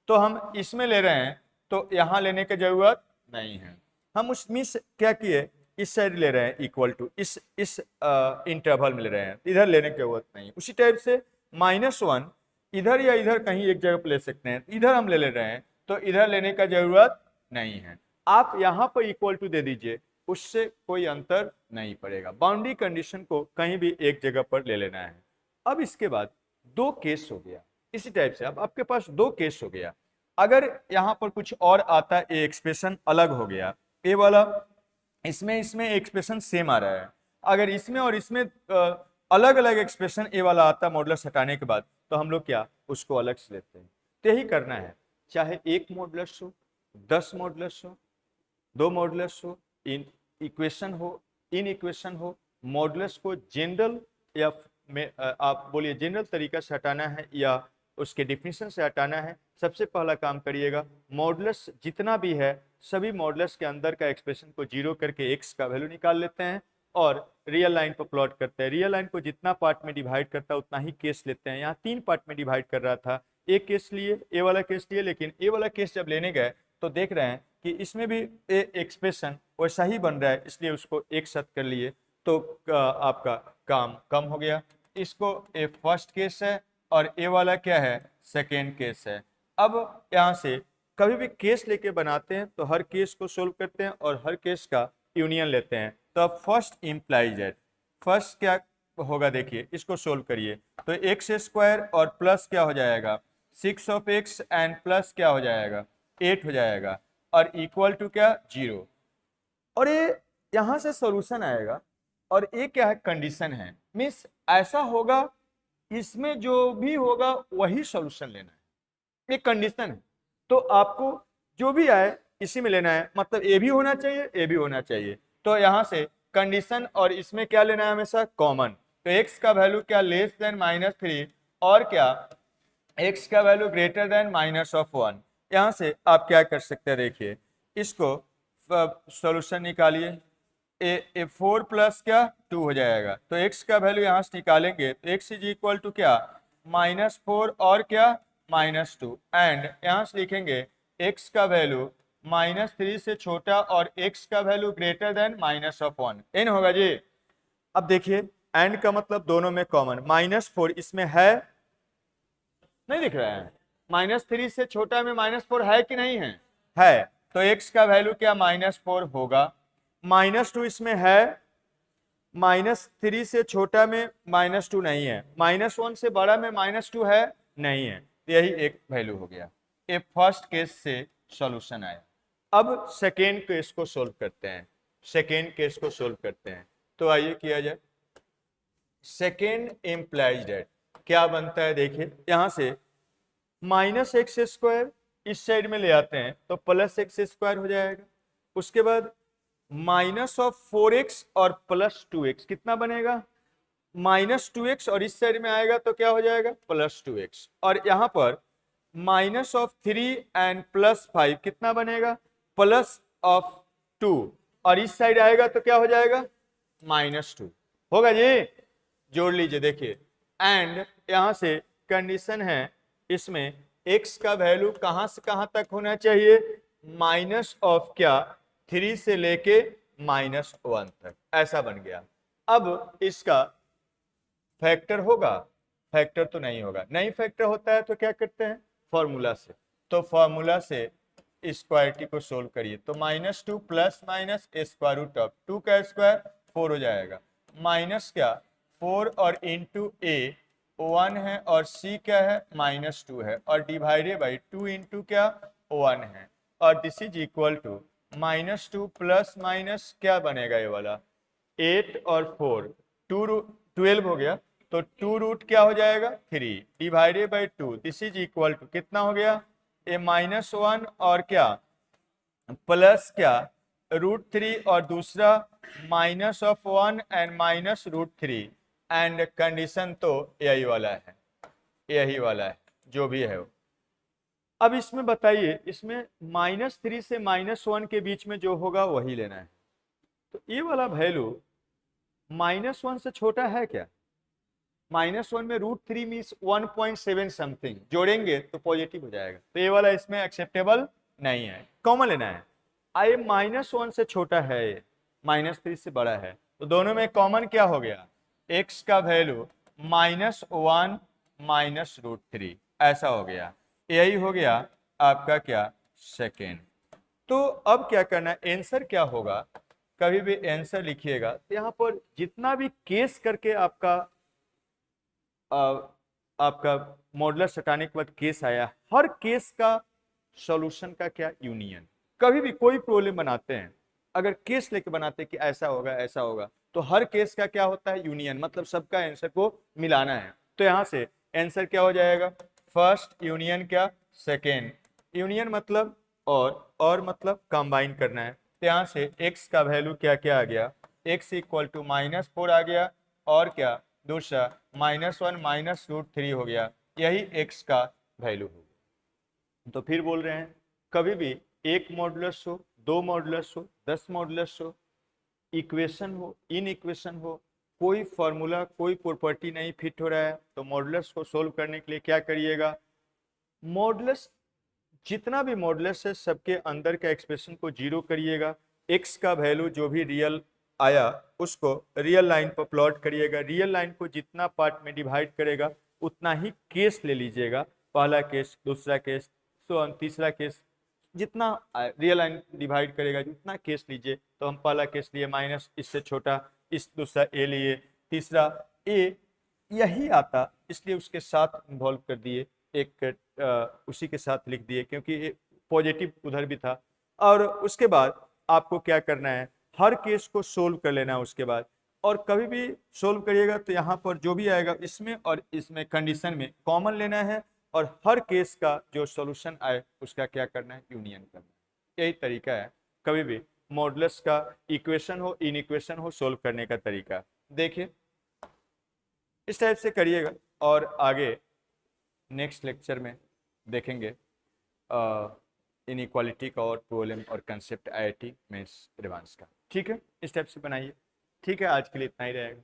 तो हम इसमें ले रहे हैं तो यहाँ लेने की जरूरत नहीं है, हम उसमें क्या किए इस साइड ले रहे हैं इक्वल टू इस इंटरवल में ले रहे हैं, इधर लेने की जरूरत नहीं। उसी टाइप से -1 इधर या इधर कहीं एक जगह पर ले सकते हैं, इधर हम ले रहे हैं तो इधर लेने का जरूरत नहीं है, आप यहाँ पर इक्वल टू दे दीजिए, उससे कोई अंतर नहीं पड़ेगा। बाउंड्री कंडीशन को कहीं भी एक जगह पर ले लेना है। अब इसके बाद दो केस हो गया, इसी टाइप से अब आपके पास दो केस हो गया। अगर यहाँ पर कुछ और आता, ये एक्सप्रेशन अलग हो गया, ये वाला इसमें एक्सप्रेशन सेम आ रहा है, अगर इसमें और इसमें अलग अलग एक्सप्रेशन ये वाला आता मॉडुलस हटाने के बाद, तो हम लोग क्या उसको अलग से लेते हैं। तो यही करना है, चाहे एक मॉडुलस हो, 10 मॉडुलस हो, 2 मॉडुलस हो, इन इक्वेशन हो, मॉडुलस को जनरल या आप बोलिए जनरल तरीका से हटाना है या उसके डिफिनेशन से हटाना है। सबसे पहला काम करिएगा, मॉडुलस जितना भी है सभी मॉडुलस के अंदर का एक्सप्रेशन को जीरो करके एक्स का वैल्यू निकाल लेते हैं और रियल लाइन पर प्लॉट करते हैं। रियल लाइन को जितना पार्ट में डिवाइड करता है उतना ही केस लेते हैं। यहाँ 3 पार्ट में डिवाइड कर रहा था, एक केस लिए, ए वाला केस लिए, लेकिन ए वाला केस जब लेने गए तो देख रहे हैं कि इसमें भी एक्सप्रेशन वैसा ही बन रहा है, इसलिए उसको एक साथ कर लिए, तो आपका काम कम हो गया। इसको ए फर्स्ट केस है और ए वाला क्या है, सेकेंड केस है। अब यहाँ से कभी भी केस लेके बनाते हैं तो हर केस को सोल्व करते हैं और हर केस का यूनियन लेते हैं। तो अब फर्स्ट इम्प्लाइज दैट, फर्स्ट क्या होगा देखिए, इसको सोल्व करिए तो एक्स स्क्वायर और प्लस क्या हो जाएगा 6 ऑफ एक्स एंड प्लस क्या हो जाएगा 8 हो जाएगा और इक्वल टू क्या 0। और ये यहां से सॉल्यूशन आएगा और ये क्या है कंडीशन है, मीन्स ऐसा होगा इसमें जो भी होगा वही सॉल्यूशन लेना है, ये कंडीशन है। तो आपको जो भी आए इसी में लेना है, मतलब ए भी होना चाहिए, ए भी होना चाहिए। तो यहां से कंडीशन और इसमें क्या लेना है हमेशा कॉमन। तो x का वैल्यू क्या लेस देन -3 और क्या x का वैल्यू ग्रेटर देन -1। यहां से आप क्या कर सकते हैं, देखिए इसको सॉल्यूशन निकालिए, ए 4 प्लस क्या 2 हो जाएगा। तो x का वैल्यू यहां से निकालेंगे तो x इज इक्वल टू क्या -4 और क्या -2 एंड यहां से लिखेंगे x का वैल्यू -3 से छोटा और x का वैल्यू ग्रेटर देन -1 n होगा जी। अब देखिए एंड का मतलब दोनों में कॉमन, -4 इसमें है, नहीं दिख रहा है, -3 से छोटा में -4 है कि नहीं है, तो x का वैल्यू क्या -4 होगा। -2 इसमें है, -3 से छोटा में -2 नहीं है, -1 से बड़ा में -2 है नहीं है, यही एक वैल्यू हो गया। ये फर्स्ट केस से सॉल्यूशन आया। अब सेकेंड केस को सोल्व करते हैं, सेकेंड केस को सोल्व करते हैं। तो आइए किया जाए, सेकेंड इम्प्लाइज दैट क्या बनता है, देखिए यहां से -x² इस साइड में ले आते हैं तो +x² हो जाएगा। उसके बाद -4x और +2x कितना बनेगा -2x और इस साइड में आएगा तो क्या हो जाएगा +2x और यहाँ पर -3 एंड +5 कितना बनेगा +2 और इस साइड आएगा तो क्या हो जाएगा -2 होगा जी। जोड़ लीजिए देखिए एंड यहाँ से कंडीशन है, इसमें x का वैल्यू कहां से कहां तक होना चाहिए -3 से लेके -1 तक, ऐसा बन गया। अब इसका फैक्टर होगा, फैक्टर तो नहीं होगा, नहीं फैक्टर होता है तो क्या करते हैं फॉर्मूला से, तो फॉर्मूला से स्क्वायरिटी को सोल्व करिए तो -2 plus minus square root of 2 का स्क्वायर 4 हो जाएगा, माइनस क्या 4 और इंटू ए 1 है और c क्या है -2 है और डिवाइडेड बाई 2 इंटू क्या 1 है और this is equal to -2 plus minus क्या बनेगा ये वाला 8 और 4 12 हो गया तो 2 रूट क्या हो जाएगा 3 divided by 2 this is equal to कितना हो गया ये -1 और क्या प्लस क्या √3 और दूसरा -1 एंड -√3 एंड कंडीशन तो यही वाला है, यही वाला है जो भी है वो। अब इसमें बताइए, इसमें -3 से -1 के बीच में जो होगा वही लेना है। तो ये वाला वैल्यू -1 से छोटा है क्या, -1 में √3 मीन्स 1.7 समथिंग जोड़ेंगे तो पॉजिटिव हो जाएगा, तो ये वाला इसमें एक्सेप्टेबल नहीं है, कॉमन लेना है। आइए -1 से छोटा है, ये -3 से बड़ा है, तो दोनों में कॉमन क्या हो गया x का वैल्यू -1 -√3 ऐसा हो गया, यही हो गया आपका क्या सेकेंड। तो अब क्या करना है, आंसर क्या होगा, कभी भी आंसर लिखिएगा तो यहाँ पर जितना भी केस करके आपका मॉडुलस हटाने के बाद केस आया, हर केस का सॉल्यूशन का क्या, यूनियन। कभी भी कोई प्रॉब्लम बनाते हैं, अगर केस लेके बनाते हैं कि ऐसा होगा ऐसा होगा, तो हर केस का क्या होता है, यूनियन, मतलब सबका आंसर को मिलाना है। तो यहां से आंसर क्या हो जाएगा, फर्स्ट यूनियन क्या, सेकेंड यूनियन, मतलब और मतलब कंबाइन करना है। तो यहाँ से x का वैल्यू क्या क्या आ गया, x इक्वल टू -4 आ गया, और क्या दूसरा -1 -√3 हो गया, यही x का वैल्यू हो गया। तो फिर बोल रहे हैं कभी भी एक मॉडुलस हो, दो मॉडुलस हो, 10 मॉडुलस हो, इक्वेशन हो, इन इक्वेशन हो, कोई फॉर्मूला कोई प्रॉपर्टी नहीं फिट हो रहा है, तो मॉडुलस को सोल्व करने के लिए क्या करिएगा, मॉडुलस जितना भी मॉडुलस है सबके अंदर का एक्सप्रेशन को जीरो करिएगा, x का वैल्यू जो भी रियल आया उसको रियल लाइन पर प्लॉट करिएगा, रियल लाइन को जितना पार्ट में डिवाइड करेगा उतना ही केस ले लीजिएगा, पहला केस, दूसरा केस, तीसरा केस, जितना रियल लाइन डिवाइड करेगा जितना केस लीजिए। तो हम पहला केस लिए माइनस, इससे छोटा, इस दूसरा ए लिए, तीसरा ए, यही आता इसलिए उसके साथ इन्वॉल्व कर दिए, एक उसी के साथ लिख दिए क्योंकि पॉजिटिव उधर भी था। और उसके बाद आपको क्या करना है, हर केस को सोल्व कर लेना है उसके बाद, और कभी भी सोल्व करिएगा तो यहाँ पर जो भी आएगा इसमें और इसमें कंडीशन में कॉमन लेना है, और हर केस का जो सॉल्यूशन आए उसका क्या करना है, यूनियन करना है। यही तरीका है कभी भी मॉडुलस का, इक्वेशन हो इन इक्वेशन हो, सोल्व करने का तरीका। देखिए इस टाइप से करिएगा, और आगे नेक्स्ट लेक्चर में देखेंगे इनइक्वालिटी का और प्रॉब्लम और कंसेप्ट आईआईटी मेंस एडवांस का। ठीक है, इस टाइप से बनाइए। ठीक है, आज के लिए इतना ही रहेगा।